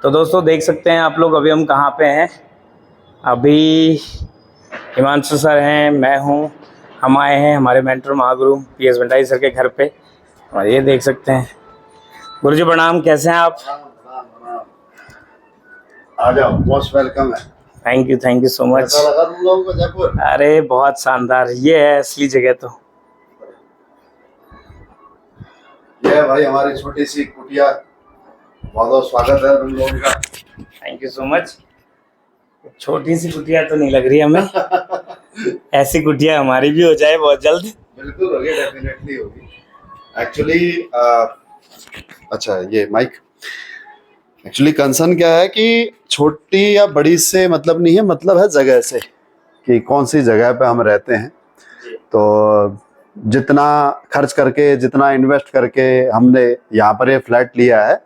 तो दोस्तों देख सकते हैं आप लोग अभी हम कहाँ पे हैं। अभी हिमांशु सर हैं, मैं हूँ, हम आए हैं हमारे mentor Mahaguru PS Bhandari sir के घर पे। और ये देख सकते हैं। गुरु जी प्रणाम, कैसे हैं आप? आ जाओ, मोस्ट वेलकम है। Thank you so much. कैसा लगा तुम लोगों को जयपुर? अरे बहुत शानदार, ये है असली जगह। तो ये है भाई हमारी छोटी सी कुटिया। बहुत बहुत स्वागत है तुम लोगों का। Thank you so much. छोटी सी कुटिया तो नहीं लग रही हमें। ऐसी कुटिया हमारी भी हो जाए बहुत जल्द। बिल्कुल होगी, डेफिनेटली होगी। एक्चुअली अच्छा, ये माइक एक्चुअली कंसर्न क्या है कि छोटी या बड़ी से मतलब नहीं है, मतलब है जगह से कि कौन सी जगह पे हम रहते हैं। तो जितना खर्च करके, जितना इन्वेस्ट करके हमने यहाँ पर ये फ्लैट लिया है,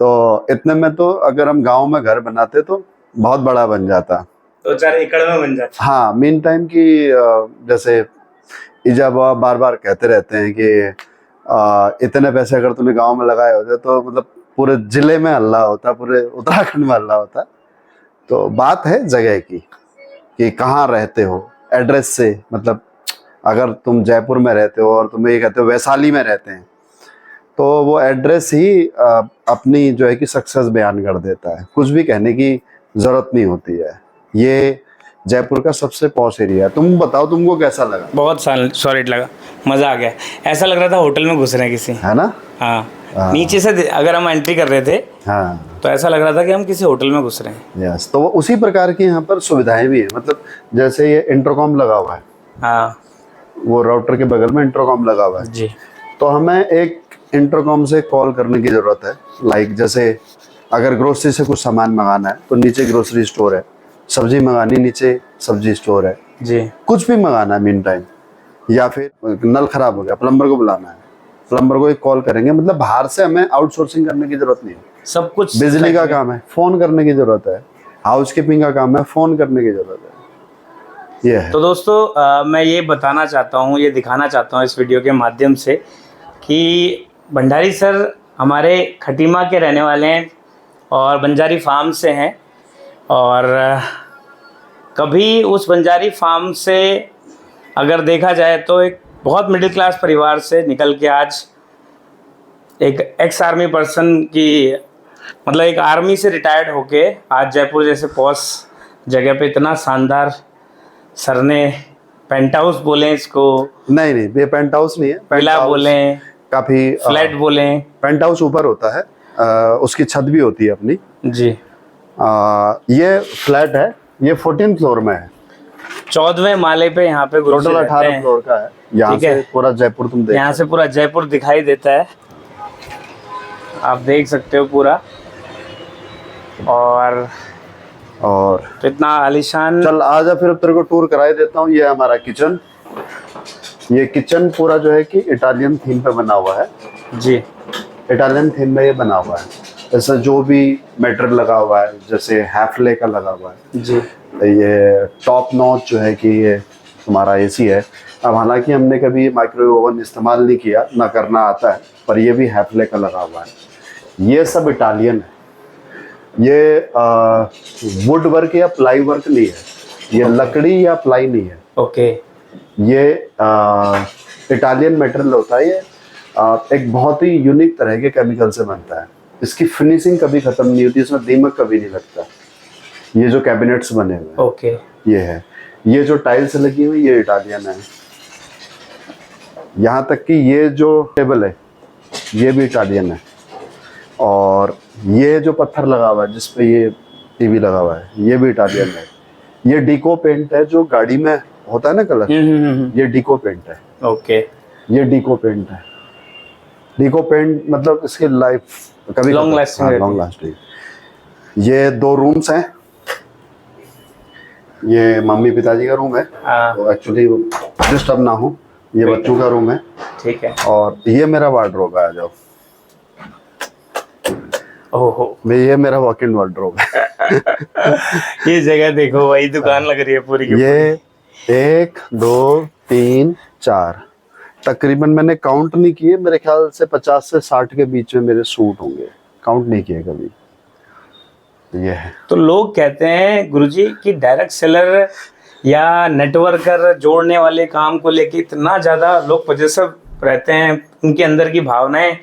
तो इतने में तो अगर हम गांव में घर बनाते तो बहुत बड़ा बन जाता। 2-4 एकड़ में बन जाता। हाँ, मीन टाइम की जैसे इजा बाबा बार बार कहते रहते हैं कि इतने पैसे अगर तूने गांव में लगाए होते तो मतलब पूरे जिले में हल्ला होता, पूरे उत्तराखंड में हल्ला होता। तो बात है जगह की कि कहाँ रहते हो, एड्रेस से। मतलब अगर तुम जयपुर में रहते हो और तुम ये कहते हो वैशाली में रहते हैं, तो वो एड्रेस ही अपनी जो है कि सक्सेस बयान कर देता है। कुछ भी कहने की जरूरत नहीं होती है। ये जयपुर का सबसे पॉश एरिया है। तुम बताओ, तुमको कैसा लगा? बहुत सॉलिड लगा, मज़ा आ गया। ऐसा लग रहा था होटल में घुस रहे हैं किसी, है ना? हाँ। नीचे से अगर हम एंट्री कर रहे थे, हाँ, तो ऐसा लग रहा था कि हम किसी होटल में घुस रहे हैं। यस। तो वो उसी प्रकार की यहाँ पर सुविधाएं भी है। मतलब जैसे ये इंटरकॉम लगा हुआ है, हाँ वो राउटर के बगल में इंटरकॉम लगा हुआ है जी। तो हमें एक इंटरकॉम से कॉल करने की ज़रूरत है। लाइक जैसे अगर ग्रोसरी से कुछ सामान मंगाना है तो नीचे ग्रोसरी स्टोर है, सब्जी मंगानी नीचे सब्जी स्टोर है जी। कुछ भी मंगाना है मीन टाइम, या फिर नल खराब हो गया, प्लम्बर को बुलाना है, प्लम्बर को एक कॉल करेंगे। मतलब बाहर से हमें आउटसोर्सिंग करने की जरूरत नहीं है। सब कुछ बिजली का काम है, फोन करने की जरूरत है। हाउस कीपिंग का काम है, फोन करने की जरूरत है। ये है। तो दोस्तों मैं ये बताना चाहता हूँ, ये दिखाना चाहता हूँ इस वीडियो के माध्यम से कि भंडारी सर हमारे खटीमा के रहने वाले हैं और बंजारी फार्म से हैं। और कभी उस बंजारी फार्म से अगर देखा जाए तो एक बहुत मिडिल क्लास परिवार से निकल के आज एक एक्स आर्मी पर्सन की, मतलब एक आर्मी से रिटायर्ड होके आज जयपुर जैसे पॉश जगह पे इतना शानदार, सर ने पेंट हाउस बोलें इसको, नहीं, ये पेंट हाउस नहीं है। विला बोलें, काफी फ्लैट बोलें। पेंट हाउस ऊपर होता है, उसकी छत भी होती है अपनी जी। ये फ्लैट है, ये 14 फ्लोर में है। 14वें माले पे यहाँ पे गुरु जी टोटल रहते 18 हैं। फ्लोर का है। यहाँ ठीक है। से पूरा जयपुर तुम देख यहाँ से पूरा जयपुर दिखाई देता है, आप देख सकते हो पूरा। और तो इतना आलीशान। चल आजा, फिर तेरे को टूर कराई देता हूँ। ये है हमारा किचन। ये किचन पूरा जो है कि इटालियन थीम पे बना हुआ है जी। इटालियन थीम में ये बना हुआ है। ऐसा जो भी मैटर लगा हुआ है, जैसे हैफले का लगा हुआ है जी। ये टॉप नॉच जो है कि ये तुम्हारा एसी है। अब हालांकि हमने कभी माइक्रोवेव ओवन इस्तेमाल नहीं किया, ना करना आता है, पर ये भी हैफले का लगा हुआ है। ये सब इटालियन है। ये वुड वर्क या प्लाई वर्क नहीं है, ये लकड़ी या प्लाई नहीं है। ओके। ये इटालियन मटेरियल होता है। ये एक बहुत ही यूनिक तरह के केमिकल से बनता है। इसकी फिनिशिंग कभी खत्म नहीं होती, इसमें दीमक कभी नहीं लगता। ये जो कैबिनेट्स बने हुए हैं, ओके। ये है। ये जो टाइल्स लगी हुई ये इटालियन है। यहाँ तक कि ये जो टेबल है ये भी इटालियन है। और ये जो पत्थर लगा हुआ है जिसपे ये टीवी लगा हुआ है ये भी इटालियन है। ये डीको पेंट है जो गाड़ी में होता है ना कलर, ये डीको पेंट है। ओके। ये डीको पेंट है। डीको पेंट मतलब इसकी लाइफ कभी लॉन्ग लास्टिंग। ये 2 रूम्स हैं। ये मम्मी पिताजी का रूम है, तो एक्चुअली डिस्टर्ब ना हो। ये बच्चों का रूम है। ठीक है। और ये मेरा वार्डरोब है। आ जाओ। ओहो, ये मेरा वॉक इन वार्डरोब है। ये जगह देखो, वही दुकान लग रही है पूरी की ये 1 2 3 4 तकरीबन मैंने काउंट नहीं किए, मेरे ख्याल से 50 से 60 के बीच में मेरे सूट होंगे। काउंट नहीं किए कभी। ये है। तो लोग कहते हैं गुरुजी कि डायरेक्ट सेलर या नेटवर्कर जोड़ने वाले काम को लेके इतना ज़्यादा लोग पजेसिव रहते हैं, उनके अंदर की भावनाएं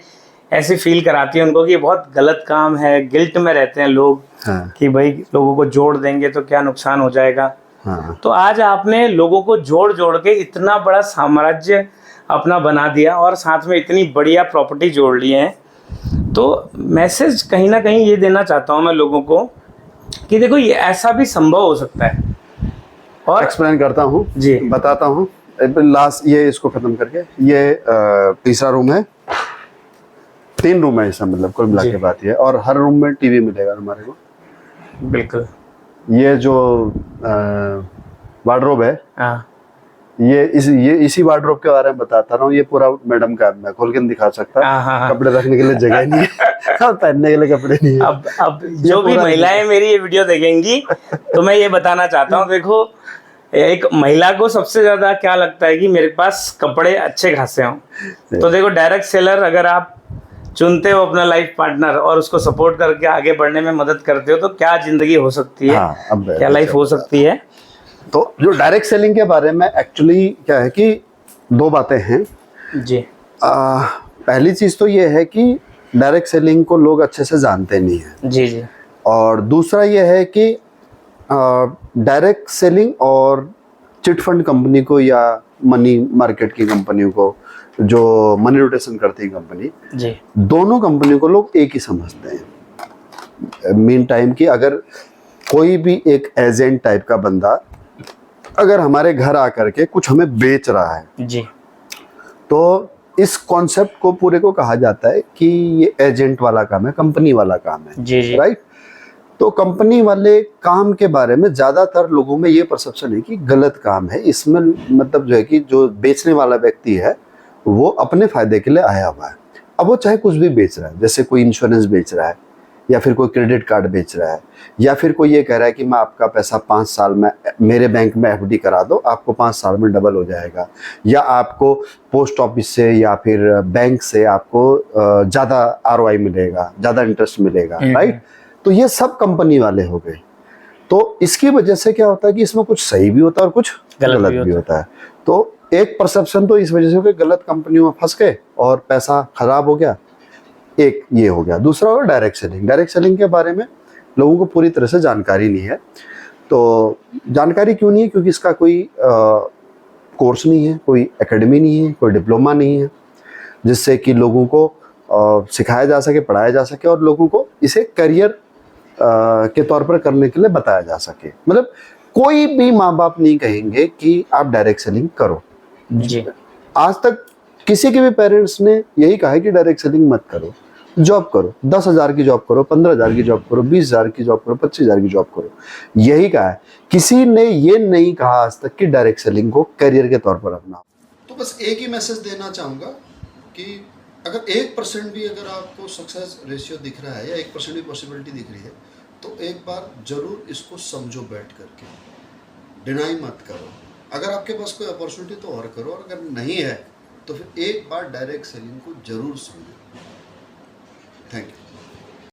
ऐसी फील कराती हैं उनको कि बहुत गलत काम है, गिल्ट में रहते हैं लोग। हाँ। कि भाई लोगों को जोड़ देंगे तो क्या नुकसान हो जाएगा। हाँ। तो आज आपने लोगों को जोड़ जोड़ के इतना बड़ा साम्राज्य अपना बना दिया और साथ में इतनी बढ़िया प्रॉपर्टी जोड़ ली है। तो मैसेज कहीं ना कहीं ये देना चाहता हूँ मैं लोगों को कि देखो ये ऐसा भी संभव हो सकता है। और एक्सप्लेन करता हूँ जी, बताता हूँ। लास्ट ये इसको खत्म करके ये तीसरा रूम है, 3 रूम है इसका, मतलब कुल मिला के बात ये है। और हर रूम में टीवी मिलेगा हमारे को। बिल्कुल। ये जो वार्डरोब है, हाँ, ये इसी वार्डरोब के बारे में बताता रहा हूँ। ये पूरा मैडम का, मैं खोल के नहीं दिखा सकता। हाँ। कपड़े रखने के लिए जगह नहीं है, पहनने के लिए कपड़े नहीं है। अब जो भी महिलाएं मेरी ये वीडियो देखेंगी तो मैं ये बताना चाहता हूँ, देखो एक महिला को सबसे ज्यादा क्या लगता है कि मेरे पास कपड़े अच्छे खासे हों। तो देखो डायरेक्ट सेलर अगर आप चुनते हो अपना लाइफ पार्टनर और उसको सपोर्ट करके आगे बढ़ने में मदद करते हो तो क्या जिंदगी हो सकती है। हाँ, अब क्या लाइफ हो सकती है। तो जो डायरेक्ट सेलिंग के बारे में एक्चुअली क्या है कि 2 बातें हैं जी। पहली चीज तो ये है कि डायरेक्ट सेलिंग को लोग अच्छे से जानते नहीं है। जी जी। और दूसरा ये है कि डायरेक्ट सेलिंग और चिट फंड कंपनी को या मनी मार्केट की कंपनियों को, जो मनी रोटेशन करती है कंपनी, जी, दोनों कंपनियों को लोग एक ही समझते हैं। मीन टाइम कि अगर कोई भी एक एजेंट टाइप का बंदा अगर हमारे घर आकर के कुछ हमें बेच रहा है जी, तो इस कॉन्सेप्ट को पूरे को कहा जाता है कि ये एजेंट वाला काम है, कंपनी वाला काम है। जी जी। राइट। तो कंपनी वाले काम के बारे में ज़्यादातर लोगों में ये परसेप्शन है कि गलत काम है। इसमें मतलब जो है कि जो बेचने वाला व्यक्ति है वो अपने फायदे के लिए आया हुआ है। अब वो चाहे कुछ भी बेच रहा है, जैसे कोई इंश्योरेंस बेच रहा है, या फिर कोई क्रेडिट कार्ड बेच रहा है, या फिर कोई ये कह रहा है कि मैं आपका पैसा 5 साल में मेरे बैंक में एफडी करा दो, आपको 5 साल में डबल हो जाएगा, या आपको पोस्ट ऑफिस से या फिर बैंक से आपको ज़्यादा आरओआई मिलेगा, ज़्यादा इंटरेस्ट मिलेगा। राइट। तो ये सब कंपनी वाले हो गए। तो इसकी वजह से क्या होता है कि इसमें कुछ सही भी होता है और कुछ गलत भी होता है। तो एक परसेप्शन तो इस वजह से हो गया, गलत कंपनियों में फंस गए और पैसा खराब हो गया। एक ये हो गया। दूसरा होगा डायरेक्ट सेलिंग। डायरेक्ट सेलिंग के बारे में लोगों को पूरी तरह से जानकारी नहीं है। तो जानकारी क्यों नहीं है? क्योंकि इसका कोई कोर्स नहीं है, कोई एकेडमी नहीं है, कोई डिप्लोमा नहीं है जिससे कि लोगों को सिखाया जा सके, पढ़ाया जा सके और लोगों को इसे करियर के तौर पर करने के लिए बताया जा सके। मतलब कोई भी माँ बाप नहीं कहेंगे कि आप डायरेक्ट सेलिंग करो। जी। आज तक किसी के भी पेरेंट्स ने यही कहा है कि डायरेक्ट सेलिंग मत करो, जॉब करो, 10,000 की जॉब करो, 15,000 की जॉब करो, 20,000 की जॉब करो, 25,000 की जॉब करो, यही कहा है। किसी ने ये नहीं कहा आज तक कि डायरेक्ट सेलिंग को करियर के तौर पर अपनाओ। तो बस एक ही मैसेज देना चाहूँगा कि अगर 1% भी अगर आपको सक्सेस रेशियो दिख रहा है या 1% भी पॉसिबिलिटी दिख रही है तो एक बार जरूर इसको समझो बैठ करके, डिनाई मत करो। अगर आपके पास कोई अपॉर्चुनिटी तो और करो, और अगर नहीं है तो फिर एक बार डायरेक्ट सेलिंग को जरूर समझो। Thank you.